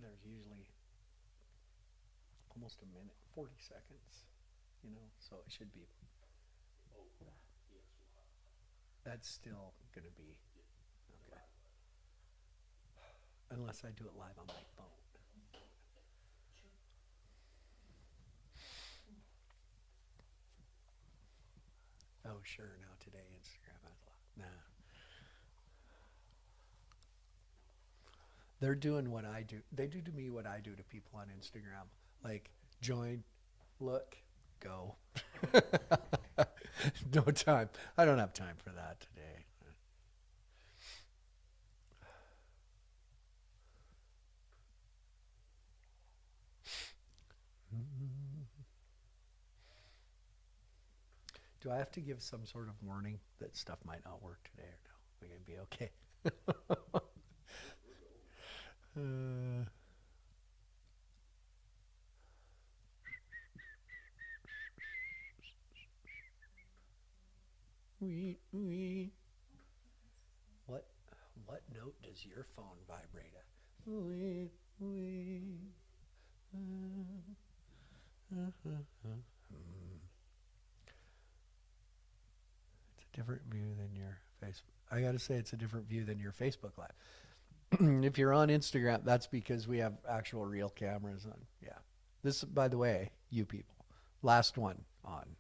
there's usually almost a minute, 40 seconds, so it should be, that's still going to be, okay. Unless I do it live on my phone. Oh, sure, now today Instagram has a lot. Nah. They're doing what I do. They do to me what I do to people on Instagram. Like, join, look, go. No time. I don't have time for that today. Do I have to give some sort of warning that stuff might not work today or no? We're going to be okay. Wee. What note does your phone vibrate at? Wee. It's a different view than your Facebook. I got to say, it's a different view than your Facebook Live. If you're on Instagram, that's because we have actual real cameras on. Yeah. This, by the way, you people, last one on.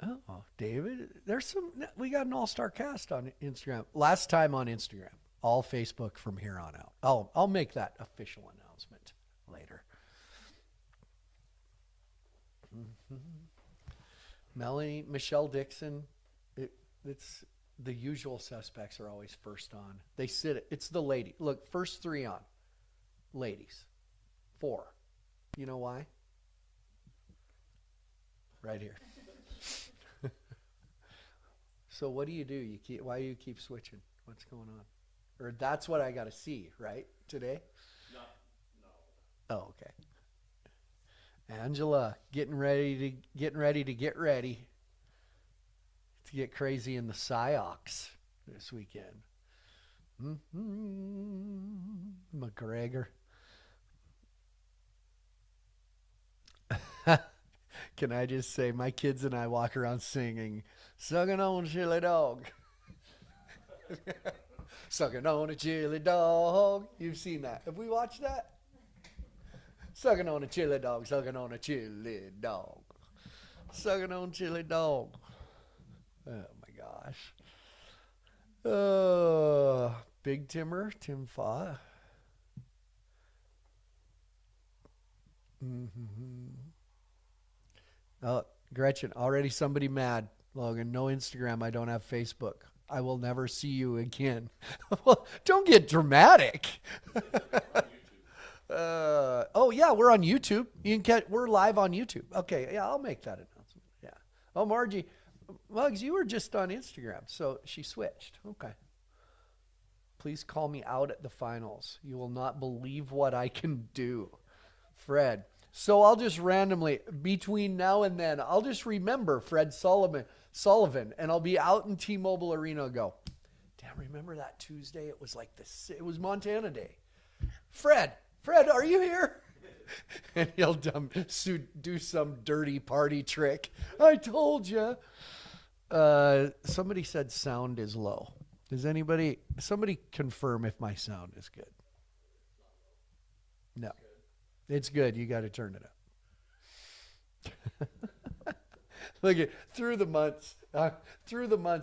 Oh, David, we got an all-star cast on Instagram. Last time on Instagram, all Facebook from here on out. I'll make that official announcement later. Melanie, Michelle Dixon, it's the usual suspects are always first on. They sit, it's the lady. Look, first 3 on. Ladies. 4. You know why? Right here. So what do? Why do you keep switching? What's going on? Or that's what I got to see, right? Today? No. Oh, okay. Angela, getting ready to get ready to get crazy in the Psyox this weekend. McGregor. Can I just say, my kids and I walk around singing, sucking on a chili dog. Sucking on a chili dog. You've seen that. Have we watched that? Sucking on a chili dog, sucking on a chili dog. Sucking on chili dog. Oh my gosh. Big Timmer, Tim Fa. Oh, Gretchen, already somebody mad. Logan, no Instagram. I don't have Facebook. I will never see you again. Well, don't get dramatic. Oh yeah, we're on YouTube. We're live on YouTube. Okay, yeah, I'll make that announcement. Yeah. Oh, Margie, Muggs, you were just on Instagram, so she switched. Okay. Please call me out at the finals. You will not believe what I can do, Fred. So I'll just randomly, between now and then, I'll just remember Fred Sullivan, and I'll be out in T-Mobile Arena and go, damn, remember that Tuesday? It was like it was Montana Day. Fred, are you here? And he'll do some dirty party trick. I told you. Somebody said sound is low. Does somebody confirm if my sound is good? No. It's good. You got to turn it up. Look at through the months,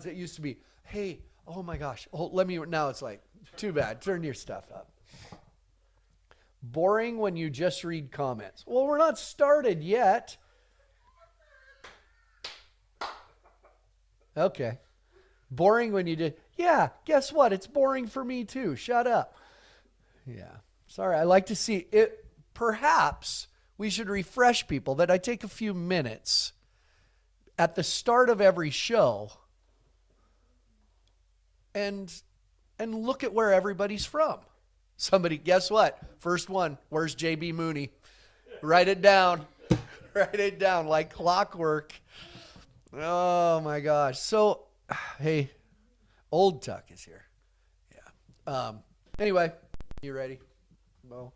it used to be, hey, oh my gosh, now it's like, too bad. Turn your stuff up. Boring when you just read comments. Well, we're not started yet. Okay. Boring when you did. Yeah, guess what? It's boring for me too. Shut up. Yeah. Sorry, I like to see it. Perhaps we should refresh people that I take a few minutes at the start of every show and look at where everybody's from. Somebody, guess what? First one, where's JB Mooney? Write it down. Write it down like clockwork. Oh my gosh. So, hey, Old Tuck is here. Yeah. Anyway, you ready? Well,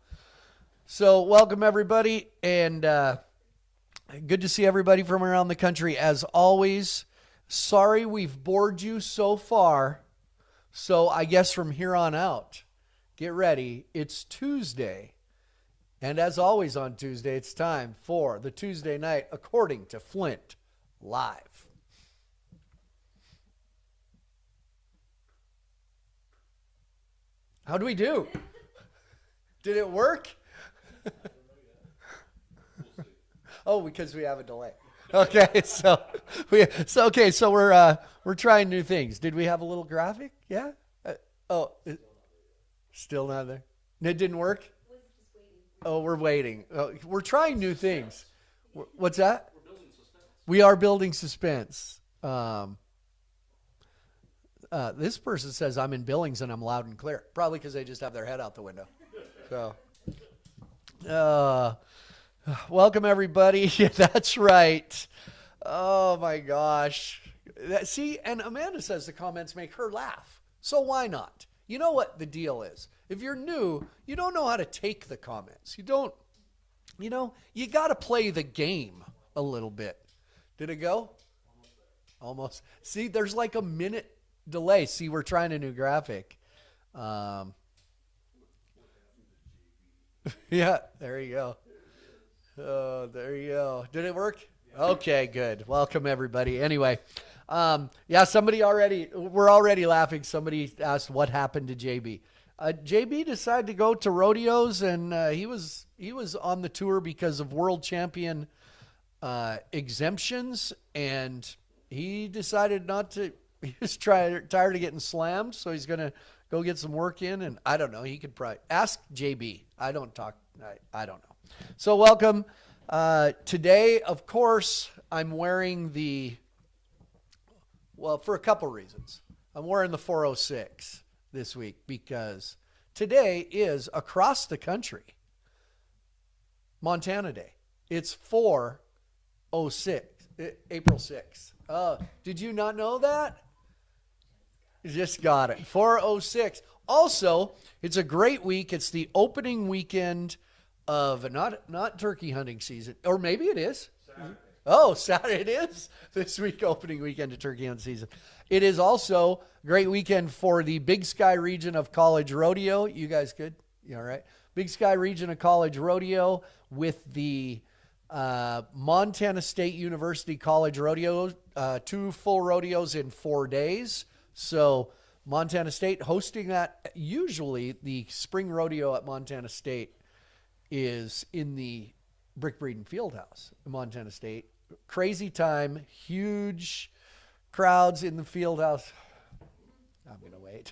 so welcome everybody, and good to see everybody from around the country as always. Sorry we've bored you so far. So I guess from here on out, get ready. It's Tuesday. And as always on Tuesday, it's time for the Tuesday night According to Flint Live. How do we do? Did it work? Oh, because we have a delay. Okay, so we're trying new things. Did we have a little graphic? Yeah. Still not there. It didn't work. Oh, we're waiting. We're trying new things. What's that? We're building suspense. We are building suspense. This person says I'm in Billings and I'm loud and clear. Probably because they just have their head out the window. So, welcome everybody. Yeah, that's right. Oh my gosh. See, and Amanda says the comments make her laugh. So why not? You know what the deal is. If you're new, you don't know how to take the comments. You got to play the game a little bit. Did it go? Almost. See, there's like a minute delay. See, we're trying a new graphic. Yeah, there you go. Oh, there you go. Did it work? Okay, good. Welcome everybody. Anyway, we're already laughing. Somebody asked what happened to JB. JB decided to go to rodeos, and he was on the tour because of world champion exemptions, and he decided not to. He was tired of getting slammed, so he's gonna go get some work in. And I don't know. He could probably ask JB. I don't talk. I don't know. So welcome. Today, of course, I'm wearing for a couple reasons. I'm wearing the 406 this week because today is across the country Montana Day. It's 406, April 6th. Did you not know that? You just got it. 406. Also, it's a great week. It's the opening weekend of not turkey hunting season, or maybe it is. Saturday. Oh, Saturday it is this week, opening weekend of turkey hunting season. It is also a great weekend for the Big Sky region of College Rodeo. You guys good? You all right? Big Sky region of College Rodeo with the Montana State University College Rodeo, 2 full rodeos in 4 days. So Montana State hosting that. Usually the spring rodeo at Montana State is in the Brick Breeden Fieldhouse in Montana State. Crazy time, huge crowds in the Fieldhouse. I'm going to wait.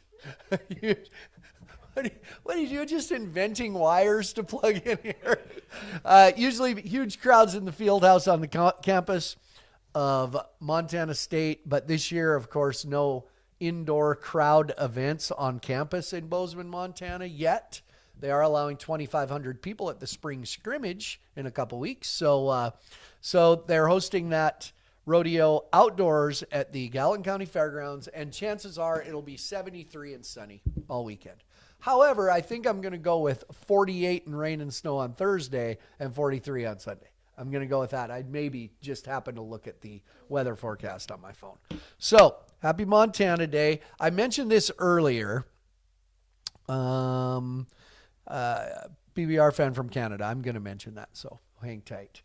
What are you doing? Just inventing wires to plug in here? Usually huge crowds in the Fieldhouse on the campus of Montana State. But this year, of course, no indoor crowd events on campus in Bozeman, Montana yet. They are allowing 2,500 people at the spring scrimmage in a couple weeks. So they're hosting that rodeo outdoors at the Gallatin County Fairgrounds, and chances are it'll be 73 and sunny all weekend. However, I think I'm going to go with 48 and rain and snow on Thursday and 43 on Sunday. I'm going to go with that. I maybe just happen to look at the weather forecast on my phone. So, happy Montana Day. I mentioned this earlier. BBR fan from Canada. I'm going to mention that, so hang tight.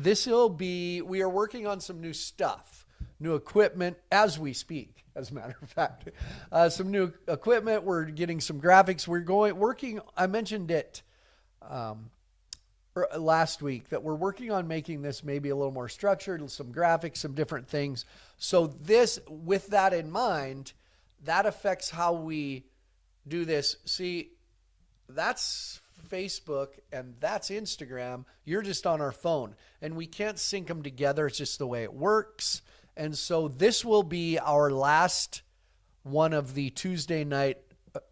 We are working on some new stuff, new equipment as we speak, as a matter of fact. Some new equipment. We're getting some graphics. I mentioned it last week that we're working on making this maybe a little more structured, some graphics, some different things. So with that in mind, that affects how we do this. See, that's Facebook and that's Instagram. You're just on our phone and we can't sync them together. It's just the way it works. And so this will be our last one of the Tuesday night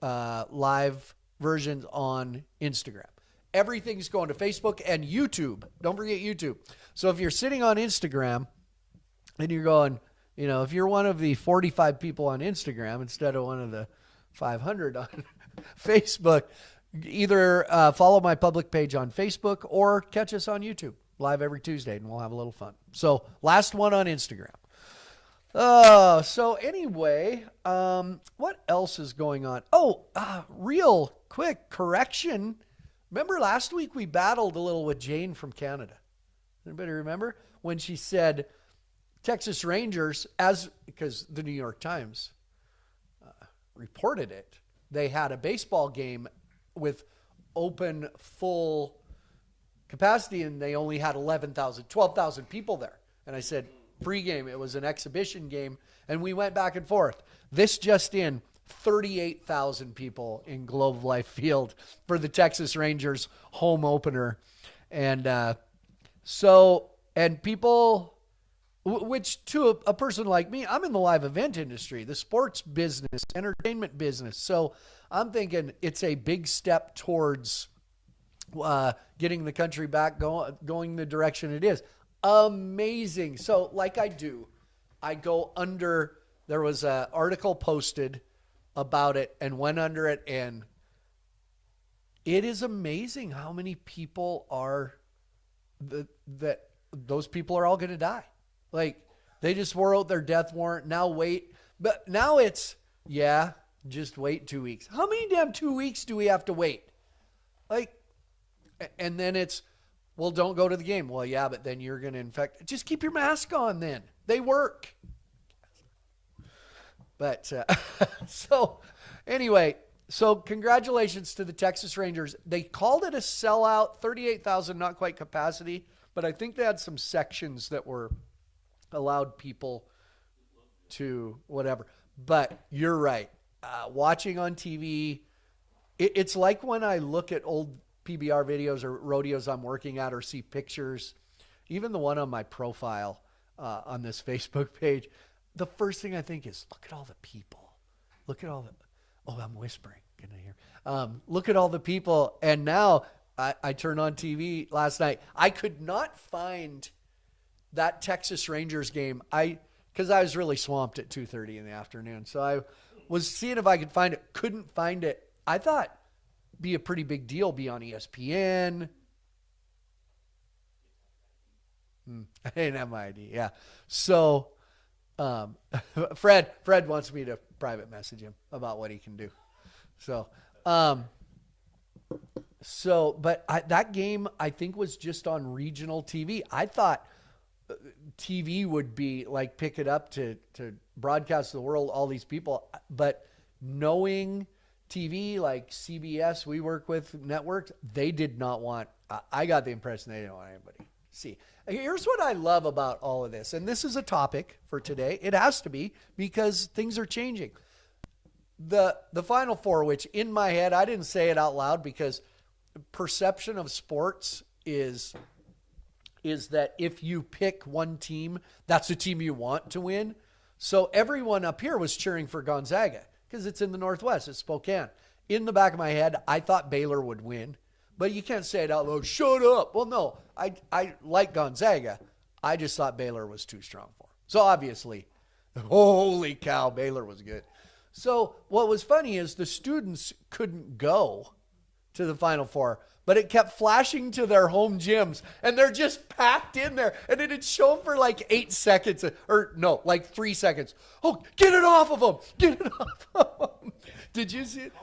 live versions on Instagram. Everything's going to Facebook and YouTube. Don't forget YouTube. So if you're sitting on Instagram and you're going, if you're one of the 45 people on Instagram instead of one of the 500 on Facebook. Either follow my public page on Facebook or catch us on YouTube live every Tuesday, and we'll have a little fun. So last one on Instagram. So anyway, what else is going on? Real quick correction. Remember last week we battled a little with Jane from Canada. Anybody remember when she said Texas Rangers, because the New York Times reported it, they had a baseball game with open full capacity and they only had 12,000 people there. And I said, pregame, it was an exhibition game, and we went back and forth. This just in, 38,000 people in Globe Life Field for the Texas Rangers home opener. And people, which to a person like me, I'm in the live event industry, the sports business, entertainment business. So I'm thinking it's a big step towards getting the country back going the direction it is. Amazing. So like I go under, there was an article posted about it and went under it, and it is amazing how many people that those people are all going to die. Like, they just wore out their death warrant. Now wait. But now it's, just wait 2 weeks. How many damn 2 weeks do we have to wait? Like, and then it's, well, don't go to the game. Well, yeah, but then you're going to infect. Just keep your mask on then. They work. But so anyway, so congratulations to the Texas Rangers. They called it a sellout, 38,000, not quite capacity, but I think they had some sections that were allowed people to whatever. But you're right. Watching on TV, it's like when I look at old PBR videos or rodeos I'm working at or see pictures, even the one on my profile on this Facebook page, the first thing I think is, look at all the people. Look at all the, I'm whispering. Can I hear? Look at all the people. And now I turned on TV last night. I could not find that Texas Rangers game. Because I was really swamped at 2:30 in the afternoon. So I was seeing if I could find it. Couldn't find it. I thought be a pretty big deal, be on ESPN. I didn't have my ID. Yeah. So Fred wants me to private message him about what he can do. So, but that game I think was just on regional TV. I thought TV would be like, pick it up to broadcast to the world, all these people, but knowing TV like CBS, we work with networks, they did not want, I got the impression they didn't want anybody see. Here's what I love about all of this, and this is a topic for today. It has to be, because things are changing. The Final Four, which in my head, I didn't say it out loud because perception of sports is that if you pick one team, that's the team you want to win. So everyone up here was cheering for Gonzaga because it's in the Northwest, it's Spokane. In the back of my head, I thought Baylor would win, but you can't say it out loud. Shut up. Well, no, I like Gonzaga. I just thought Baylor was too strong for him. So obviously, holy cow, Baylor was good. So what was funny is the students couldn't go to the Final Four, but it kept flashing to their home gyms, and they're just packed in there. And it had shown for like 8 seconds, or no, like 3 seconds. Oh, get it off of them. Get it off of them. Did you see it?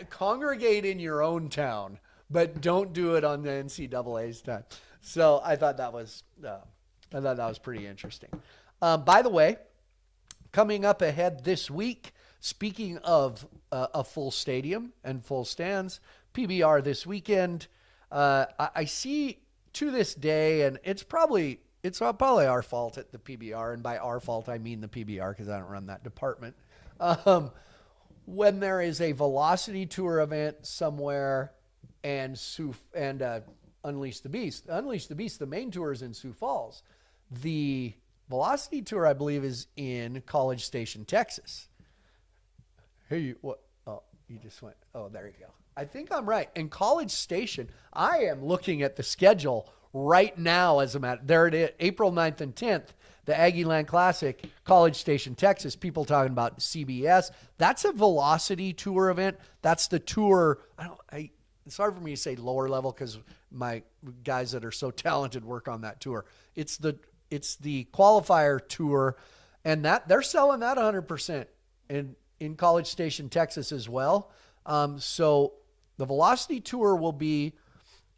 Congregate in your own town, but don't do it on the NCAA's time. So I thought that was pretty interesting. By the way, coming up ahead this week, speaking of a full stadium and full stands, PBR this weekend, I see to this day, and it's probably our fault at the PBR, and by our fault I mean the PBR because I don't run that department. When there is a Velocity Tour event somewhere and Unleash the Beast, the main tour is in Sioux Falls. The Velocity Tour, I believe, is in College Station, Texas. Hey, what? Oh, you just went. Oh, there you go. I think I'm right. And College Station, I am looking at the schedule right now. As a matter, there it is, April 9th and 10th. the Aggie Land Classic, College Station, Texas, people talking about CBS. That's a Velocity Tour event. That's the tour. It's hard for me to say lower level because my guys that are so talented work on that tour. It's the qualifier tour, and that they're selling that 100% in College Station, Texas as well. So the Velocity Tour will be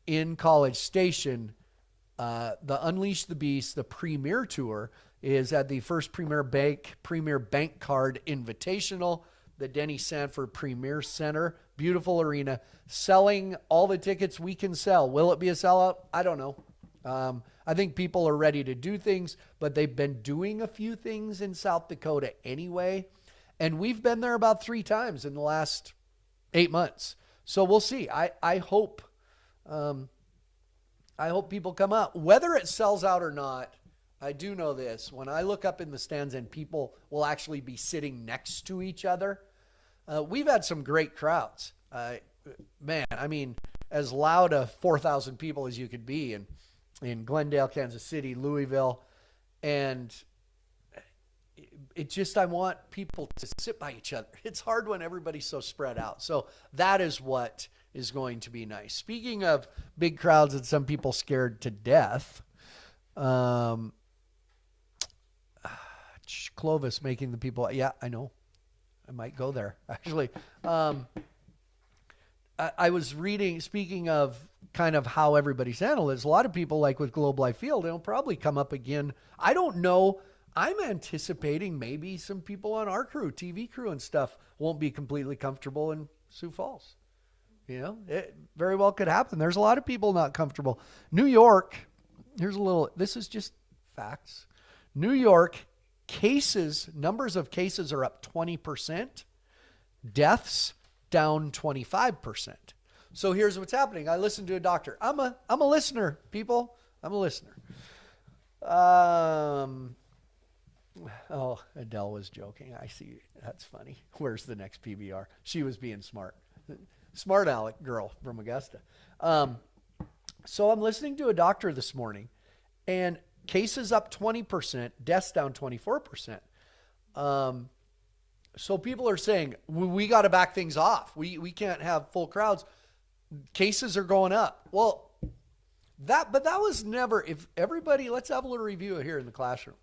in College Station. The Unleash the Beast, the Premier Tour, is at the First Premier Bank Card Invitational, the Denny Sanford Premier Center. Beautiful arena. Selling all the tickets we can sell. Will it be a sellout? I don't know. I think people are ready to do things, but they've been doing a few things in South Dakota anyway. And we've been there about 3 times in the last 8 months. So we'll see. I hope people come out. Whether it sells out or not, I do know this. When I look up in the stands and people will actually be sitting next to each other, we've had some great crowds. Man, I mean, as loud of 4,000 people as you could be in Glendale, Kansas City, Louisville. And it just, I want people to sit by each other. It's hard when everybody's so spread out. So that is what is going to be nice. Speaking of big crowds and some people scared to death, Clovis making the people, yeah, I know. I might go there, actually. I was reading, speaking of kind of how everybody's handled it, a lot of people, like with Globe Life Field, it'll probably come up again. I don't know. I'm anticipating maybe some people on our crew, TV crew and stuff, won't be completely comfortable in Sioux Falls. You know, it very well could happen. There's a lot of people not comfortable. New York, this is just facts. New York, numbers of cases are up 20%. Deaths down 25%. So here's what's happening. I listened to a doctor. I'm a listener, people. I'm a listener. Oh, Adele was joking. I see. That's funny. Where's the next PBR? She was being smart. Smart aleck girl from Augusta. So I'm listening to a doctor this morning, and cases up 20%, deaths down 24%. So people are saying, we got to back things off. We can't have full crowds. Cases are going up. Well, that was never, if everybody, let's have a little review here in the classroom.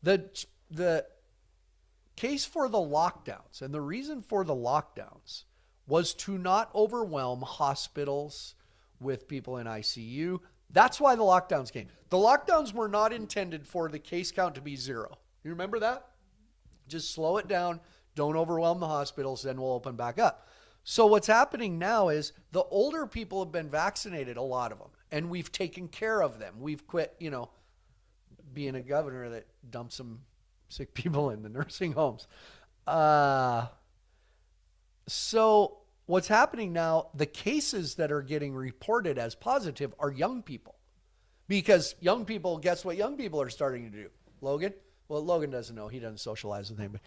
The case for the lockdowns, and the reason for the lockdowns was to not overwhelm hospitals with people in ICU. That's why the lockdowns came. The lockdowns were not intended for the case count to be 0. You remember that? Just slow it down. Don't overwhelm the hospitals. Then we'll open back up. So what's happening now is the older people have been vaccinated, a lot of them, and we've taken care of them. We've quit, being a governor that dumps some sick people in the nursing homes. So what's happening now, the cases that are getting reported as positive are young people. Because young people, guess what young people are starting to do? Logan? Well, Logan doesn't know. He doesn't socialize with anybody.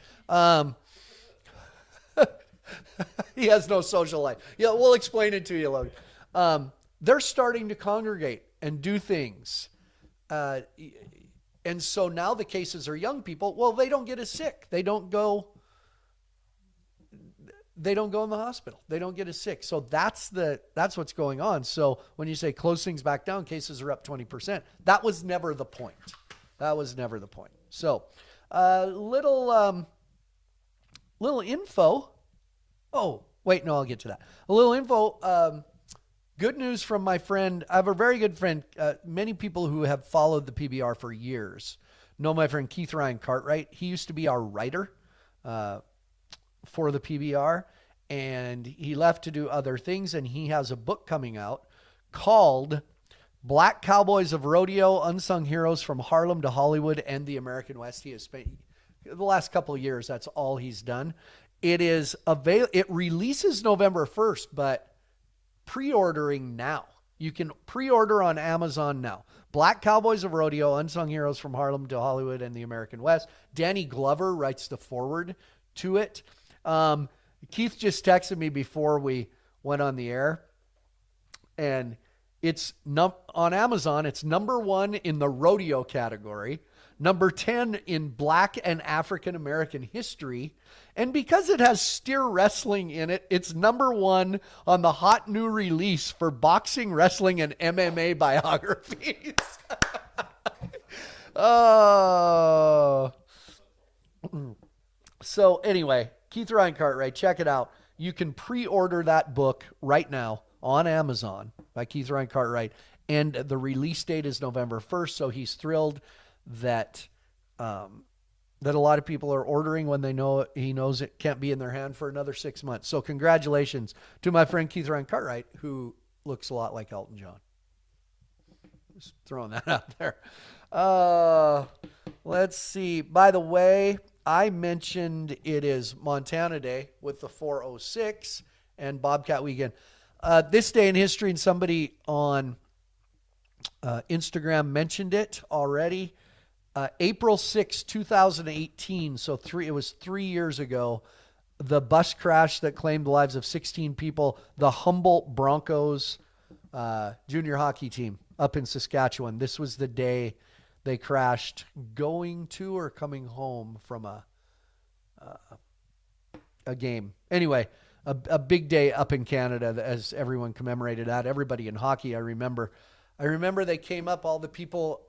He has no social life. Yeah, we'll explain it to you, Logan. They're starting to congregate and do things. And so now the cases are young people. Well, they don't get as sick. They don't go in the hospital. They don't get as sick. So that's what's going on. So when you say close things back down, cases are up 20%. That was never the point. So little info. Oh, wait, no, I'll get to that. A little info. Good news from my friend. I have a very good friend. Many people who have followed the PBR for years know my friend Keith Ryan Cartwright. He used to be our writer for the PBR, and he left to do other things, and he has a book coming out called Black Cowboys of Rodeo, Unsung Heroes from Harlem to Hollywood and the American West. He has spent the last couple of years, that's all he's done. It releases November 1st, but pre-ordering now. You can pre-order on Amazon now. Black Cowboys of Rodeo, Unsung Heroes from Harlem to Hollywood and the American West. Danny Glover writes the foreword to it. Keith just texted me before we went on the air, and It's on Amazon. It's number 1 in the rodeo category, number 10 in Black and African American history. And because it has steer wrestling in it, it's number 1 on the hot new release for boxing, wrestling, and MMA biographies. Oh. So anyway, Keith Ryan Cartwright, check it out. You can pre-order that book right now on Amazon by Keith Ryan Cartwright, and the release date is November 1st. So he's thrilled that that a lot of people are ordering when they know he knows it can't be in their hand for another 6 months. So congratulations to my friend Keith Ryan Cartwright, who looks a lot like Elton John. Just throwing that out there. Let's see. By the way, I mentioned it is Montana Day with the 406 and Bobcat Weekend. This day in history, and somebody on Instagram mentioned it already. April 6, 2018, so it was 3 years ago, the bus crash that claimed the lives of 16 people, the Humboldt Broncos junior hockey team up in Saskatchewan. This was the day they crashed going to or coming home from a game. Anyway, a big day up in Canada as everyone commemorated that. Everybody in hockey, I remember they came up, all the people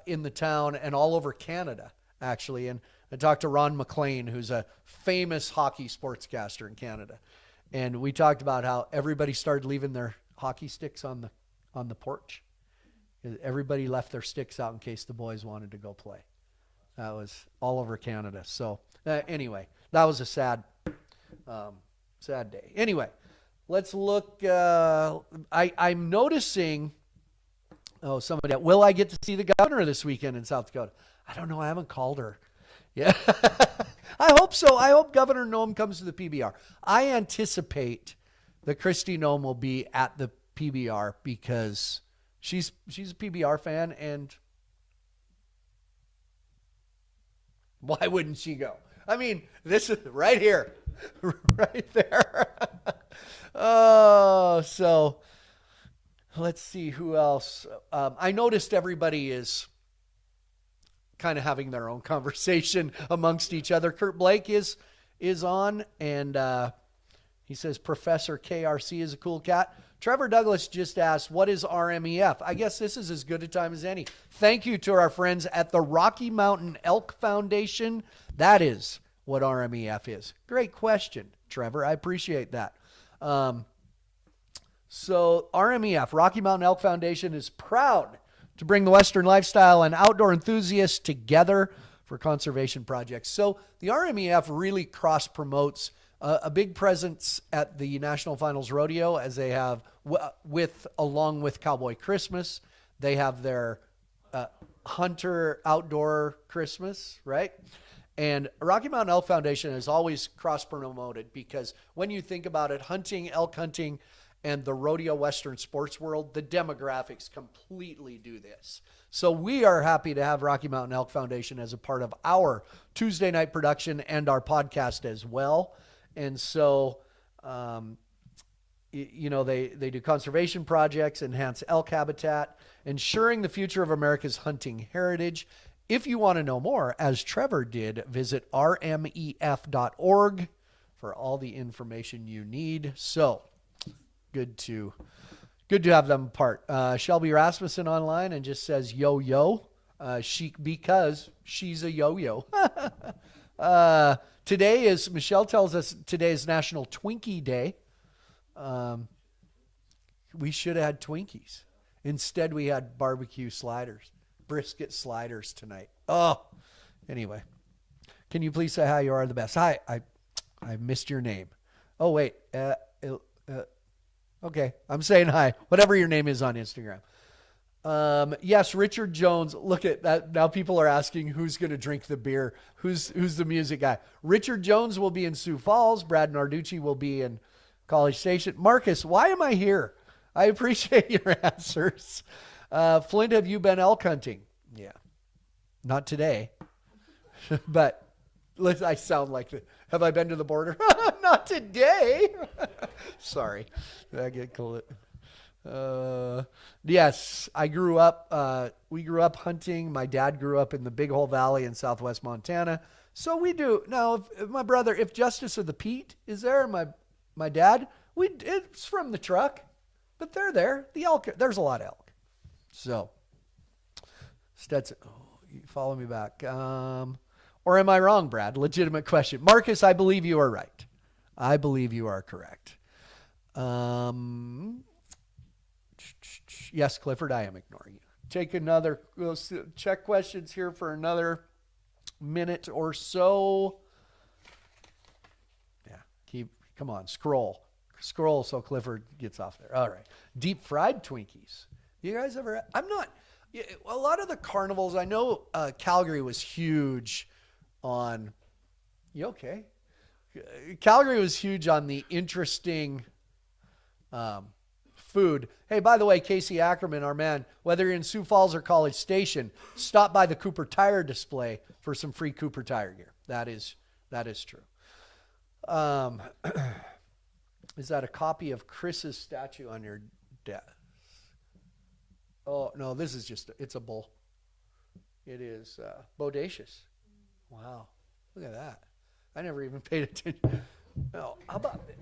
in the town and all over Canada, actually. And I talked to Ron McLean, who's a famous hockey sportscaster in Canada. And we talked about how everybody started leaving their hockey sticks on the porch. Everybody left their sticks out in case the boys wanted to go play. That was all over Canada. So anyway, that was a sad day. Anyway, let's look. I'm noticing. Oh, somebody. Will I get to see the governor this weekend in South Dakota? I don't know. I haven't called her. Yeah. I hope so. I hope Governor Noem comes to the PBR. I anticipate that Kristi Noem will be at the PBR because she's a PBR fan, and why wouldn't she go? I mean, this is right here, right there. Oh, so let's see who else. I noticed everybody is kind of having their own conversation amongst each other. Kurt Blake is on, and he says Professor KRC is a cool cat. Trevor Douglas just asked, what is RMEF? I guess this is as good a time as any. Thank you to our friends at the Rocky Mountain Elk Foundation. That is what RMEF is. Great question, Trevor. I appreciate that. So RMEF, Rocky Mountain Elk Foundation, is proud to bring the Western lifestyle and outdoor enthusiasts together for conservation projects. So the RMEF really cross-promotes a big presence at the National Finals Rodeo, as they have along with Cowboy Christmas. They have their Hunter Outdoor Christmas, right? And Rocky Mountain Elk Foundation has always cross-promoted because when you think about it, hunting, elk hunting, and the rodeo Western sports world, the demographics completely do this. So we are happy to have Rocky Mountain Elk Foundation as a part of our Tuesday night production and our podcast as well. And so, they do conservation projects, enhance elk habitat, ensuring the future of America's hunting heritage. If you want to know more, as Trevor did, visit rmef.org for all the information you need. So, good to have them part. Shelby Rasmussen online and just says yo because she's a yo-yo. Michelle tells us today is National Twinkie Day. We should have had Twinkies. Instead, we had barbecue sliders, brisket sliders tonight. Oh, anyway, can you please say hi? You are the best. Hi, I missed your name. Oh wait, okay, I'm saying hi. Whatever your name is on Instagram. Yes, Richard Jones. Look at that. Now people are asking who's going to drink the beer. Who's the music guy? Richard Jones will be in Sioux Falls. Brad Narducci will be in College Station. Marcus, why am I here? I appreciate your answers. Flint, have you been elk hunting? Yeah, not today, but I sound like have I been to the border? Not today. Sorry, I get cool. Yes, I grew up, we grew up hunting. My dad grew up in the Big Hole Valley in southwest Montana. So we do. Now, if my brother, if Justice of the Pete is there, my dad, it's from the truck, but they're there. The elk, there's a lot of elk. So, Stetson, you follow me back. Or am I wrong, Brad? Legitimate question. Marcus, I believe you are right. I believe you are correct. Yes, Clifford, I am ignoring you. We'll check questions here for another minute or so. Yeah, come on, scroll so Clifford gets off there. All right. Deep fried Twinkies. You guys ever, a lot of the carnivals, I know Calgary was huge on, you okay? Calgary was huge on the interesting food. Hey, by the way, Casey Ackerman, our man, whether you're in Sioux Falls or College Station, stop by the Cooper Tire display for some free Cooper Tire gear. That is true. Is that a copy of Chris's statue on your desk? Oh, no, this is it's a bull. It is bodacious. Wow. Look at that. I never even paid attention. No, how about this?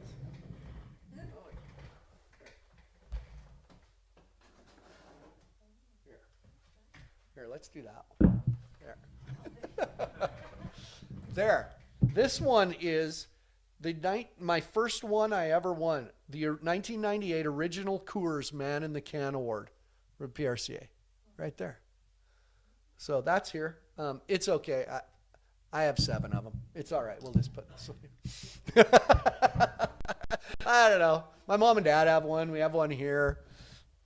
Here, let's do that one. There. There. This one is my first one I ever won. The 1998 original Coors Man in the Can Award from PRCA. Right there. So that's here. It's okay. I have 7 of them. It's all right. We'll just put this one. I don't know. My mom and dad have one. We have one here.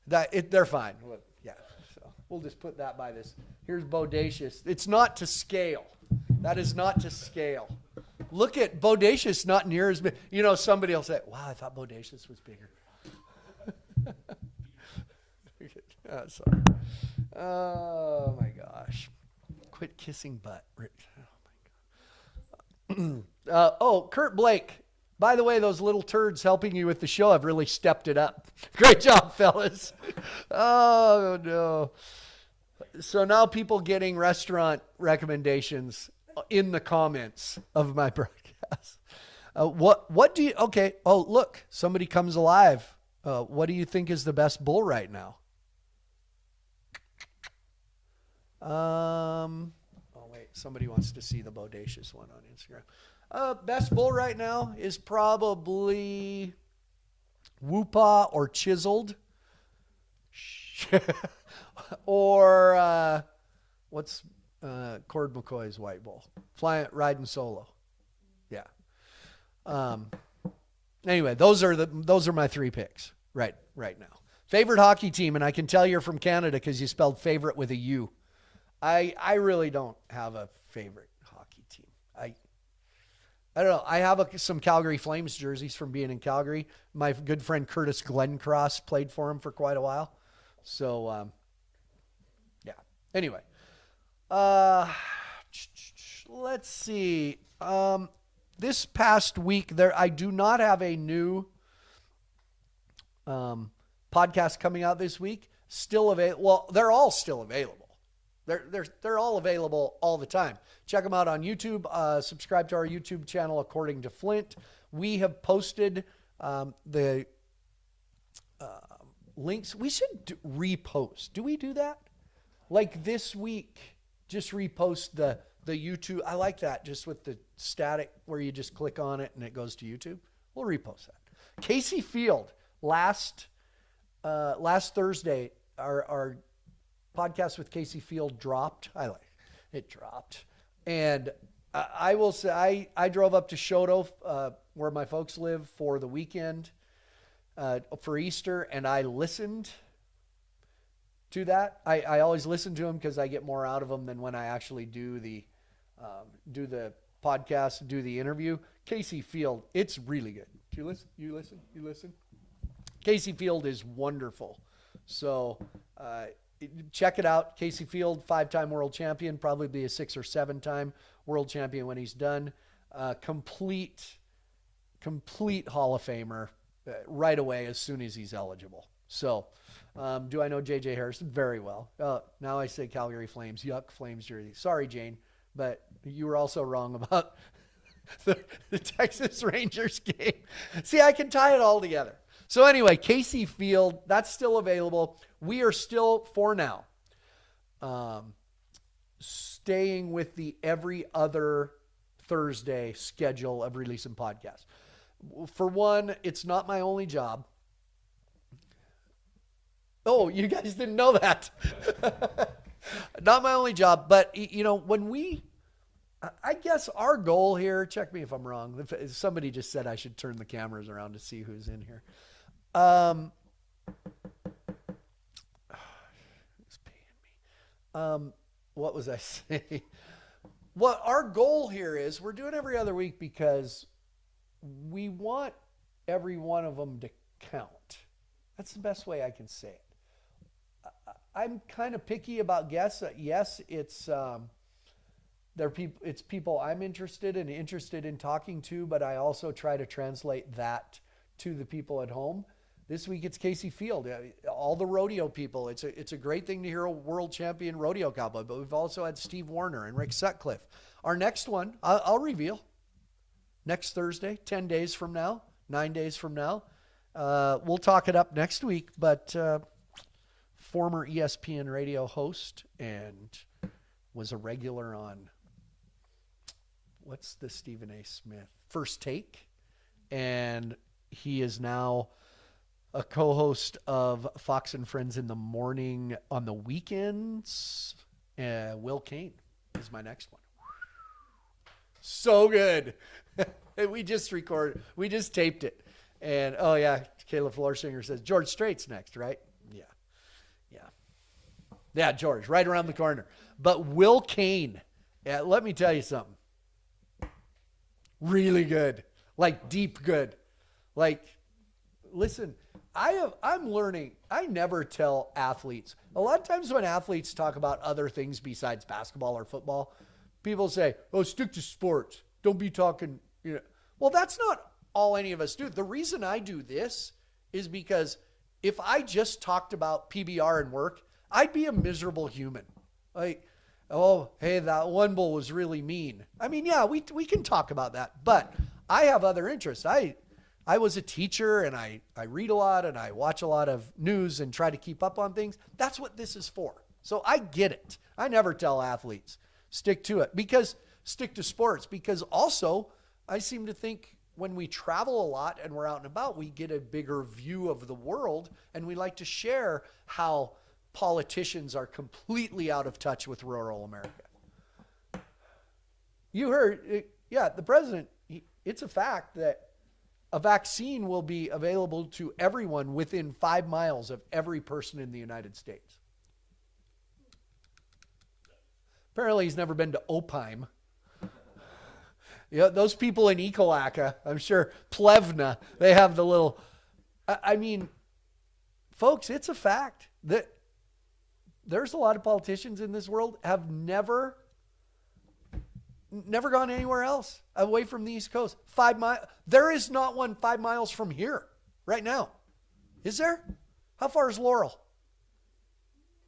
They're fine. Yeah. So we'll just put that by this. Here's bodacious. It's not to scale. That is not to scale. Look at bodacious, not near as big. You know, somebody will say, "Wow, I thought bodacious was bigger." Oh, sorry. Oh my gosh. Quit kissing butt. Oh my God. Kurt Blake. By the way, those little turds helping you with the show have really stepped it up. Great job, fellas. Oh no. So now people getting restaurant recommendations in the comments of my broadcast. What do you, okay. Oh, look, somebody comes alive. What do you think is the best bull right now? Oh wait, somebody wants to see the bodacious one on Instagram. Best bull right now is probably Whoopah or Chiseled. Or what's Cord McCoy's white bull? Riding solo. Yeah. Anyway, those are my 3 picks right now. Favorite hockey team, and I can tell you're from Canada because you spelled favorite with a U. I really don't have a favorite hockey team. I don't know. I have some Calgary Flames jerseys from being in Calgary. My good friend Curtis Glencross played for him for quite a while. So, yeah. Anyway, let's see. This past week, I do not have a new podcast coming out this week. Still available. Well, they're all still available. They're all available all the time. Check them out on YouTube. Subscribe to our YouTube channel, According to Flint. We have posted the links. We should repost. Do we do that? Like this week, just repost the YouTube. I like that, just with the static where you just click on it and it goes to YouTube. We'll repost that. Casey Field, last Thursday, our podcast with Casey Field dropped. It dropped. And I will say, I drove up to Shoto, where my folks live, for the weekend, for Easter, and I listened to that. I always listen to them because I get more out of them than when I actually do the podcast, do the interview. Casey Field, it's really good. Do you listen? You listen? Casey Field is wonderful. So, check it out. Casey Field, 5-time world champion, probably be a 6 or 7-time world champion when he's done. Complete Hall of Famer right away as soon as he's eligible. So, do I know J.J. Harrison? Very well. Now I say Calgary Flames. Yuck, Flames jersey. Sorry, Jane, but you were also wrong about the Texas Rangers game. See, I can tie it all together. So anyway, Casey Field, that's still available. We are still, for now, staying with the every other Thursday schedule of releasing podcasts. For one, it's not my only job. Oh, you guys didn't know that. Not my only job, but I guess our goal here, check me if I'm wrong. Somebody just said I should turn the cameras around to see who's in here. It's paying me. What was I saying? What our goal here is, we're doing every other week because we want every one of them to count. That's the best way I can say it. I'm kind of picky about guests. Yes, it's people I'm interested in talking to, but I also try to translate that to the people at home. This week it's Casey Field, all the rodeo people. It's a great thing to hear a world champion rodeo cowboy, but we've also had Steve Warner and Rick Sutcliffe. Our next one, I'll reveal next Thursday, 10 days from now, 9 days from now. We'll talk it up next week, but former ESPN radio host and was a regular on, what's the Stephen A. Smith? First Take. And he is now a co-host of Fox and Friends in the morning on the weekends. Will Kane is my next one. So good. We just taped it. And, oh yeah, Kayla Florsinger says, George Strait's next, right? Yeah, George, right around the corner. But Will Kane, let me tell you something. Really good. Like deep good. Like, listen, I'm learning. I never tell athletes. A lot of times when athletes talk about other things besides basketball or football, people say, oh, stick to sports. Don't be talking, Well, that's not all any of us do. The reason I do this is because if I just talked about PBR and work, I'd be a miserable human. Like, oh, hey, that one bull was really mean. I mean, yeah, we can talk about that, but I have other interests. I was a teacher, and I read a lot, and I watch a lot of news and try to keep up on things. That's what this is for. So I get it. I never tell athletes, stick to it, stick to sports, because also I seem to think when we travel a lot and we're out and about, we get a bigger view of the world, and we like to share how politicians are completely out of touch with rural America. You heard, the president, it's a fact that a vaccine will be available to everyone within 5 miles of every person in the United States. Apparently he's never been to Opheim. Those people in Ekalaka, I'm sure, Plevna, they have the little, I mean, folks, it's a fact that there's a lot of politicians in this world have never gone anywhere else away from the East Coast. 5 miles. There is not one 5 miles from here right now. Is there? How far is Laurel?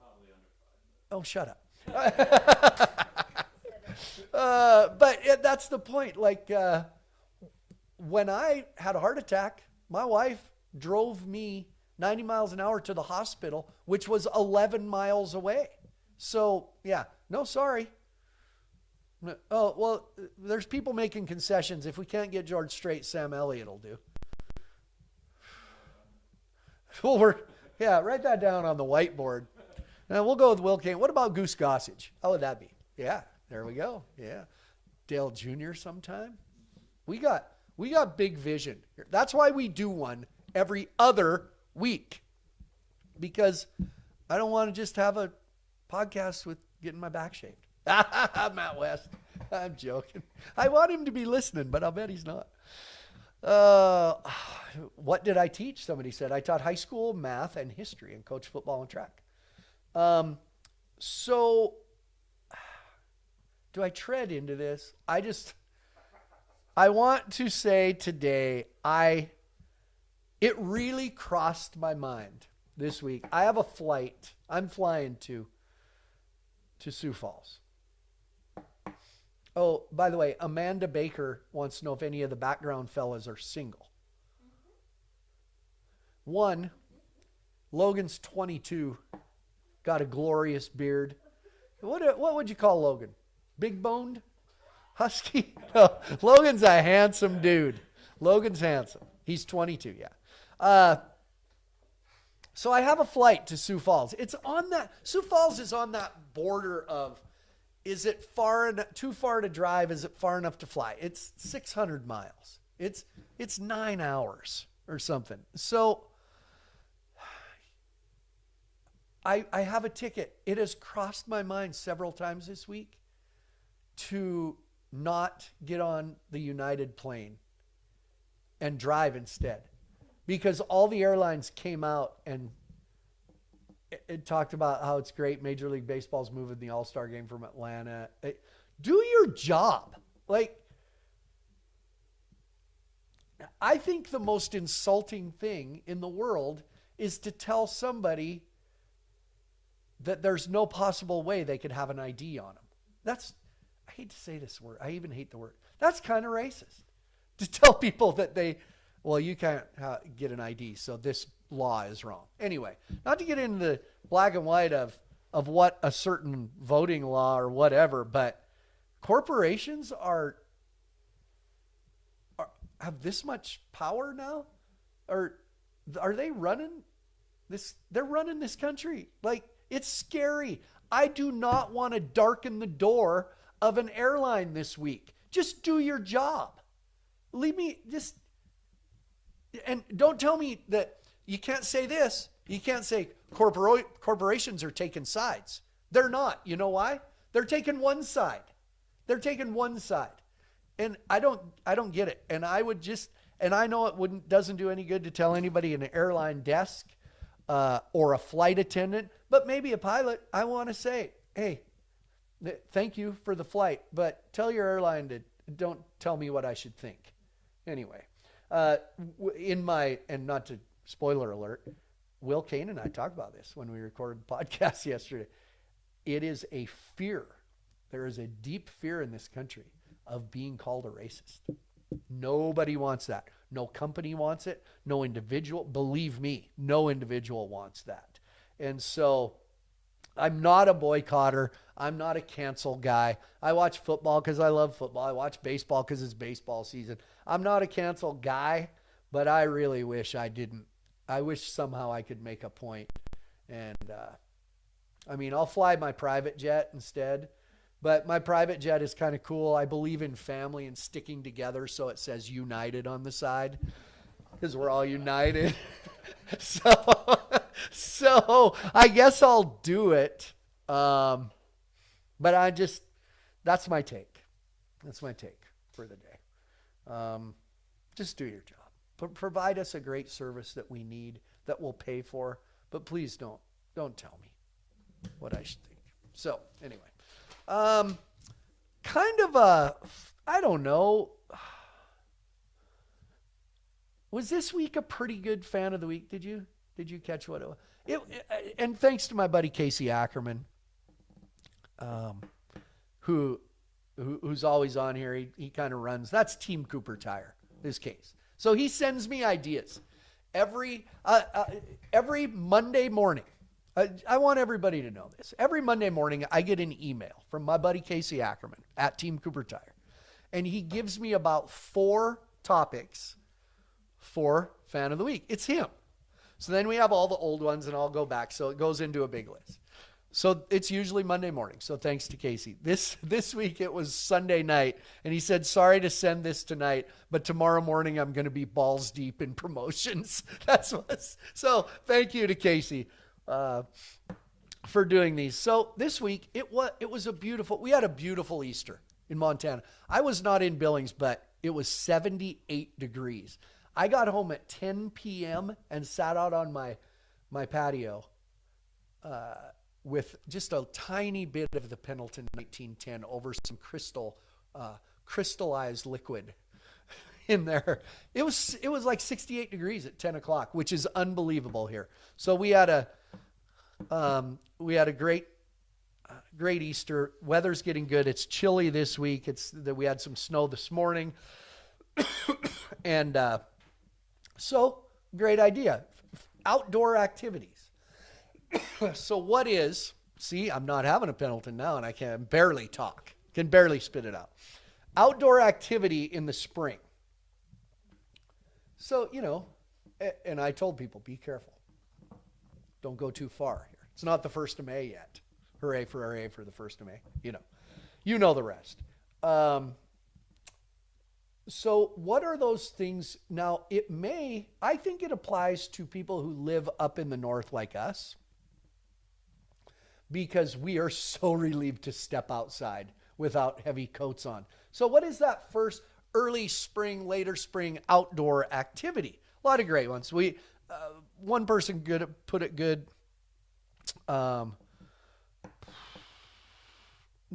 Probably under 5. Oh, shut up. But that's the point. Like, when I had a heart attack, my wife drove me 90 miles an hour to the hospital, which was 11 miles away. So, yeah, no, sorry. Oh, well, there's people making concessions. If we can't get George Strait, Sam Elliott will do. Well, write that down on the whiteboard. Now, we'll go with Will Kane. What about Goose Gossage? How would that be? Yeah, there we go. Yeah. Dale Jr. sometime. We got big vision here. That's why we do one every other week, because I don't want to just have a podcast with getting my back shaved. Matt West. I'm joking. I want him to be listening, but I'll bet he's not. What did I teach? Somebody said I taught high school math and history and coached football and track. So do I tread into this? I want to say today, it really crossed my mind. this week. I have a flight. I'm flying to Sioux Falls. Oh, by the way, Amanda Baker wants to know if any of the background fellas are single. One, Logan's 22, got a glorious beard. What would you call Logan? Big boned? Husky? No, Logan's a handsome dude. Logan's handsome. He's 22, yeah. So I have a flight to Sioux Falls. Sioux Falls is on that border of, is it too far to drive? Is it far enough to fly? It's 600 miles. It's 9 hours or something. So I have a ticket. It has crossed my mind several times this week to not get on the United plane and drive instead, because all the airlines came out and it talked about how it's great. Major League Baseball's moving the All-Star game from Atlanta. Do your job. Like, I think the most insulting thing in the world is to tell somebody that there's no possible way they could have an ID on them. I hate to say this word. I even hate the word. That's kind of racist. To tell people that you can't get an ID, so this law is wrong. Anyway, not to get into the black and white of what a certain voting law or whatever, but corporations have this much power now? Or are they running this? They're running this country. Like, it's scary. I do not want to darken the door of an airline this week. Just do your job. Leave me and don't tell me that you can't say this. You can't say corporations are taking sides. They're not. You know why? They're taking one side. And I don't get it. And I know it doesn't do any good to tell anybody in an airline desk or a flight attendant, but maybe a pilot. I want to say, hey, thank you for the flight, but tell your airline to don't tell me what I should think. Anyway, and not to spoiler alert, Will Kane and I talked about this when we recorded the podcast yesterday. It is a fear. There is a deep fear in this country of being called a racist. Nobody wants that. No company wants it. No individual. Believe me, no individual wants that. And so I'm not a boycotter. I'm not a cancel guy. I watch football because I love football. I watch baseball because it's baseball season. I'm not a cancel guy, but I really wish I didn't. I wish somehow I could make a point. And, I'll fly my private jet instead. But my private jet is kind of cool. I believe in family and sticking together, so it says United on the side because we're all united. So I guess I'll do it. But that's my take. That's my take for the day. Just do your job. Provide us a great service that we need, that we'll pay for. But please don't tell me what I should think. So anyway. I don't know. Was this week a pretty good fan of the week? Did you catch what it was? And thanks to my buddy Casey Ackerman, who's always on here. He kind of runs. That's Team Cooper Tire, this case. So he sends me ideas every Monday morning. I want everybody to know this. Every Monday morning, I get an email from my buddy Casey Ackerman at Team Cooper Tire. And he gives me about 4 topics for Fan of the Week. It's him. So then we have all the old ones, and I'll go back. So it goes into a big list. So it's usually Monday morning. So thanks to Casey. This week it was Sunday night. And he said, sorry to send this tonight, but tomorrow morning I'm going to be balls deep in promotions. So thank you to Casey. For doing these. So this week we had a beautiful Easter in Montana. I was not in Billings, but it was 78 degrees. I got home at 10 p.m. and sat out on my patio with just a tiny bit of the Pendleton 1910 over some crystallized liquid. in there. It was like 68 degrees at 10 o'clock, which is unbelievable here. So we had a great Easter. Weather's getting good. It's chilly this week. We had some snow this morning. And so great idea. Outdoor activities. So I'm not having a Pendleton now and I can barely talk. Can barely spit it out. Outdoor activity in the spring. So, and I told people, be careful. Don't go too far here. It's not the 1st of May yet. Hooray for the 1st of May. You know the rest. So what are those things? Now, I think it applies to people who live up in the north like us, because we are so relieved to step outside without heavy coats on. So what is that first early spring, later spring outdoor activity? A lot of great ones. One person put it good.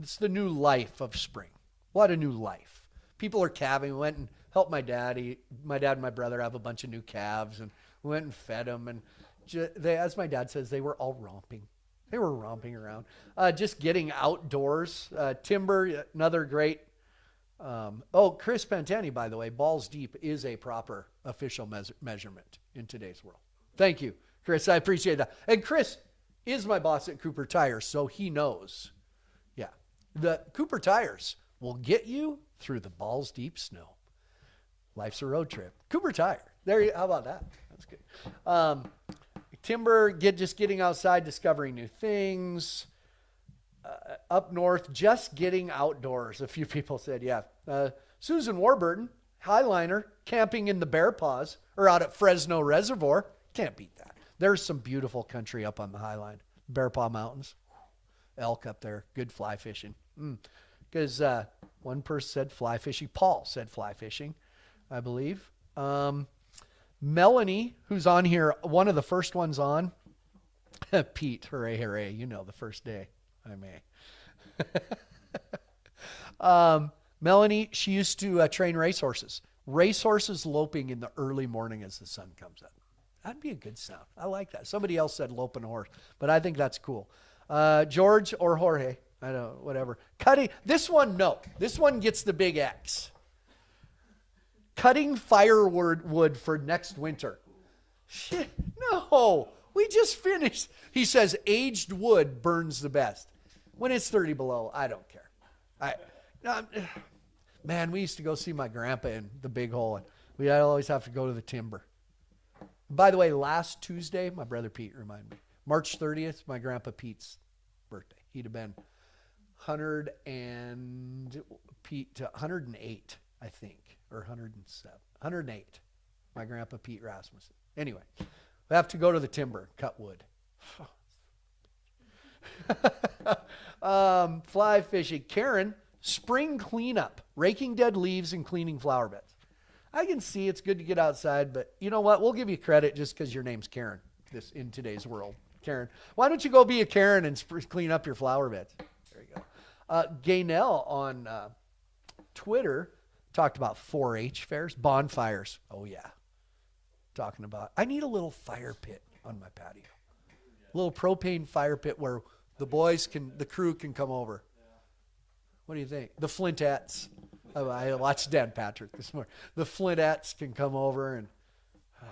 It's the new life of spring. A lot of new life. People are calving. We went and helped my dad. My dad and my brother have a bunch of new calves, and we went and fed them. And as my dad says, they were all romping. They were romping around. Just getting outdoors. Timber, another great. Chris Pantani, by the way, balls deep is a proper official measurement in today's world. Thank you, Chris. I appreciate that. And Chris is my boss at Cooper Tires, so he knows. Yeah. The Cooper Tires will get you through the balls deep snow. Life's a road trip. Cooper Tire. How about that? That's good. Timber, just getting outside, discovering new things. Up north, just getting outdoors. A few people said, yeah. Susan Warburton, Highliner, camping in the Bear Paws, or out at Fresno Reservoir. Can't beat that. There's some beautiful country up on the Highline. Bear Paw Mountains. Elk up there. Good fly fishing. Because one person said fly fishing. Paul said fly fishing, I believe. Melanie, who's on here, one of the first ones on. Pete, hooray, hooray. The first day. I may. Melanie, she used to train racehorses. Racehorses loping in the early morning as the sun comes up. That'd be a good sound. I like that. Somebody else said loping a horse, but I think that's cool. George or Jorge, I don't know, whatever. Cutting, this one gets the big X. Cutting firewood for next winter. Shit, no, we just finished. He says aged wood burns the best. When it's 30 below, I don't care. Man, we used to go see my grandpa in the Big Hole, and we'd always have to go to the timber. By the way, last Tuesday, my brother Pete reminded me, March 30th, my grandpa Pete's birthday. He'd have been 108, I think, or 107, 108. My grandpa Pete Rasmussen. Anyway, we have to go to the timber, cut wood. Fly fishing. Karen, spring cleanup, raking dead leaves and cleaning flower beds. I can see it's good to get outside, but you know what? We'll give you credit just because your name's Karen in today's world. Karen, why don't you go be a Karen and clean up your flower beds? There you go. Gaynell on Twitter talked about 4-H fairs, bonfires. Oh, yeah. Talking about, I need a little fire pit on my patio. A little propane fire pit where the crew can come over. What do you think? The Flintettes. I watched Dan Patrick this morning. The Flintettes can come over and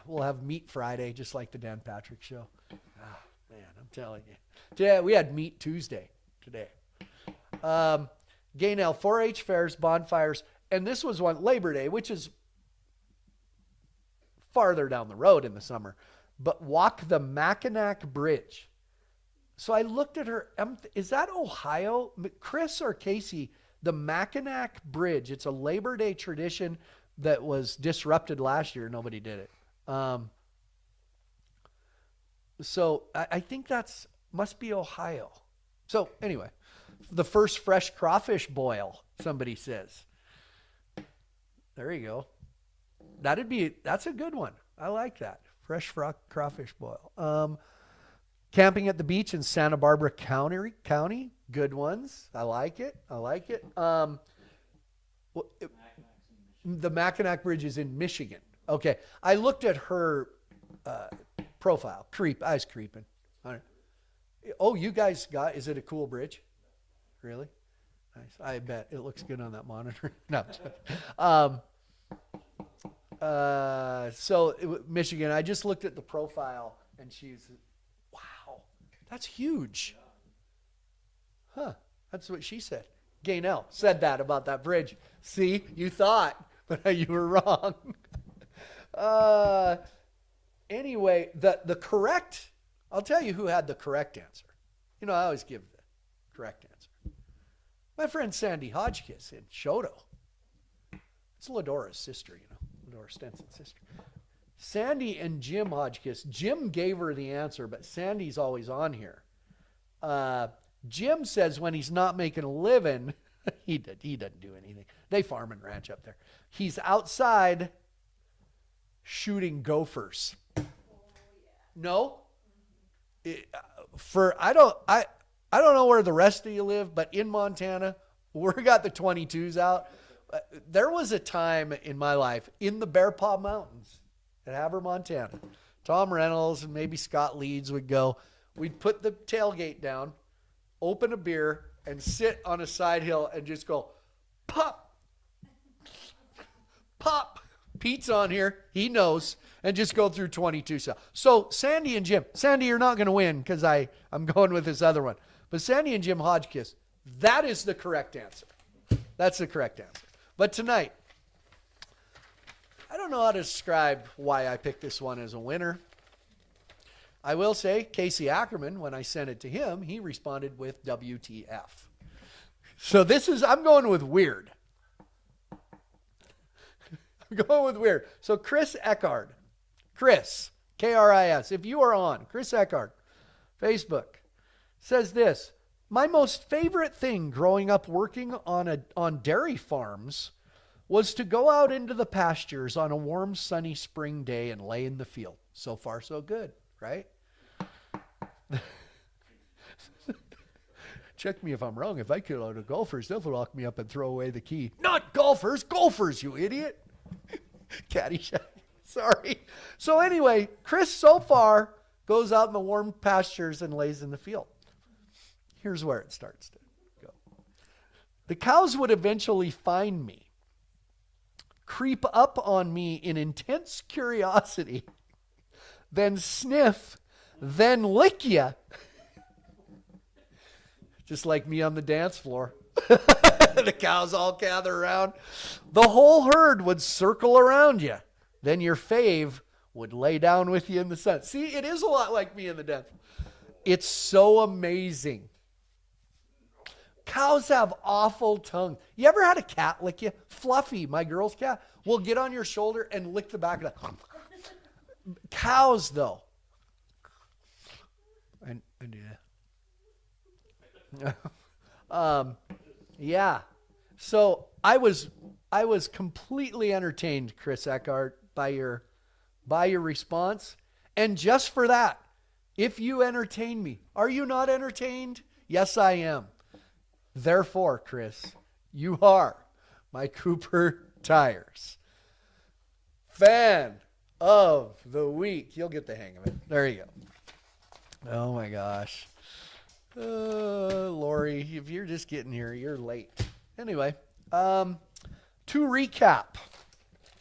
we'll have Meat Friday, just like the Dan Patrick show. Oh, man, I'm telling you. Yeah, we had Meat Tuesday today. Gaynell, 4-H fairs, bonfires, and this was one, Labor Day, which is farther down the road in the summer, but walk the Mackinac Bridge. So I looked at her. Is that Ohio? Chris or Casey? The Mackinac Bridge. It's a Labor Day tradition that was disrupted last year. Nobody did it. So I think must be Ohio. So anyway, the first fresh crawfish boil, somebody says. There you go. That's a good one. I like that. Fresh crawfish boil. Camping at the beach in Santa Barbara County. Good ones. I like it. The Mackinac Bridge is in Michigan. Okay. I looked at her profile. I was creeping. Oh, you guys is it a cool bridge? Really? Nice. I bet it looks good on that monitor. No. Michigan, I just looked at the profile and she's, wow, that's huge. Huh. That's what she said. Gaynell said that about that bridge. See, you thought, but you were wrong. Anyway, the correct, I'll tell you who had the correct answer. You know, I always give the correct answer. My friend Sandy Hodgkiss in Shoto. It's Ladora's sister, you know, Ladora Stenson's sister. Sandy and Jim Hodgkiss. Jim gave her the answer, but Sandy's always on here. Jim says when he's not making a living, he doesn't do anything. They farm and ranch up there. He's outside shooting gophers. Oh, yeah. No? I don't know where the rest of you live, but in Montana, we got the 22s out. There was a time in my life in the Bear Paw Mountains at Havre, Montana. Tom Reynolds and maybe Scott Leeds would go. We'd put the tailgate down, open a beer, and sit on a side hill and just go, pop, pop. Pete's on here. He knows. And just go through 22 cells. So Sandy and Jim. Sandy, you're not going to win because I'm going with this other one. But Sandy and Jim Hodgkiss, that is the correct answer. That's the correct answer. But tonight, I don't know how to describe why I picked this one as a winner. I will say Casey Ackerman, when I sent it to him, he responded with WTF. So I'm going with weird. I'm going with weird. So Chris Eckard, Chris, K-R-I-S, if you are on, Chris Eckard, Facebook, says this: my most favorite thing growing up working on dairy farms was to go out into the pastures on a warm, sunny spring day and lay in the field. So far, so good, right? Check me if I'm wrong. If I kill out a golfers, they'll lock me up and throw away the key. Not golfers, golfers, you idiot. Caddyshack. Sorry. So anyway, Chris so far goes out in the warm pastures and lays in the field. Here's where it starts to go. The cows would eventually find me, creep up on me in intense curiosity, then sniff, then lick ya. Just like me on the dance floor. The cows all gather around. The whole herd would circle around you. Then your fave would lay down with you in the sun. See, it is a lot like me in the dance. It's so amazing. Cows have awful tongue. You ever had a cat lick you? Fluffy, my girl's cat, will get on your shoulder and lick the back of the... Cows, though. I do that. Yeah. So I was completely entertained, Chris Eckart, by your response. And just for that, if you entertain me, are you not entertained? Yes, I am. Therefore, Chris, you are my Cooper Tires fan of the week. You'll get the hang of it. There you go. Oh my gosh. Lori, if you're just getting here, you're late. Anyway, to recap,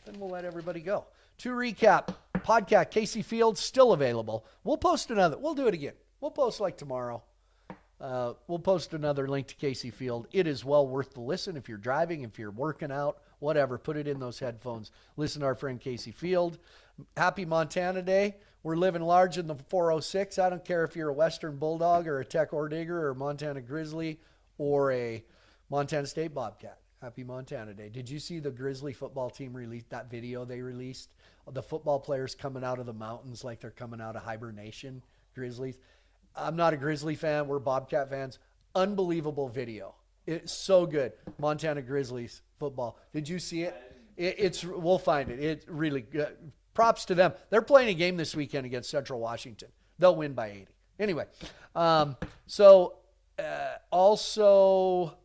then we'll let everybody go. To recap, podcast, Casey Field, still available. We'll post another. We'll do it again. We'll post like tomorrow. We'll post another link to Casey Field. It is well worth the listen if you're driving, if you're working out, whatever. Put it in those headphones. Listen to our friend Casey Field. Happy Montana Day. We're living large in the 406. I don't care if you're a Western Bulldog or a Tech Ordigger or a Montana Grizzly or a Montana State Bobcat. Happy Montana Day. Did you see the Grizzly football team release that video they released? The football players coming out of the mountains like they're coming out of hibernation, Grizzlies. I'm not a Grizzly fan. We're Bobcat fans. Unbelievable video. It's so good. Montana Grizzlies football. Did you see it? We'll find it. It's really good. Props to them. They're playing a game this weekend against Central Washington. They'll win by 80. Anyway, also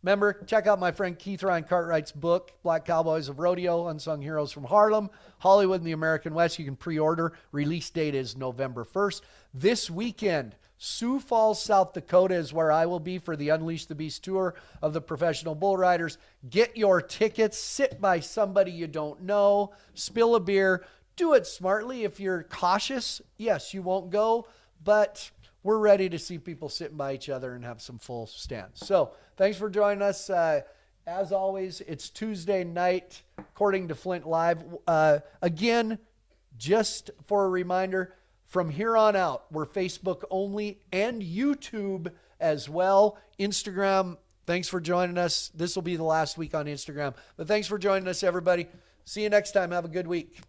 Remember, check out my friend Keith Ryan Cartwright's book, Black Cowboys of Rodeo, Unsung Heroes from Harlem, Hollywood and the American West. You can pre-order. Release date is November 1st. This weekend, Sioux Falls, South Dakota is where I will be for the Unleash the Beast tour of the Professional Bull Riders. Get your tickets. Sit by somebody you don't know. Spill a beer. Do it smartly. If you're cautious, yes, you won't go, but we're ready to see people sitting by each other and have some full stands. So thanks for joining us. As always, it's Tuesday night, according to Flint Live. Again, just for a reminder, from here on out, we're Facebook only and YouTube as well. Instagram, thanks for joining us. This will be the last week on Instagram. But thanks for joining us, everybody. See you next time. Have a good week.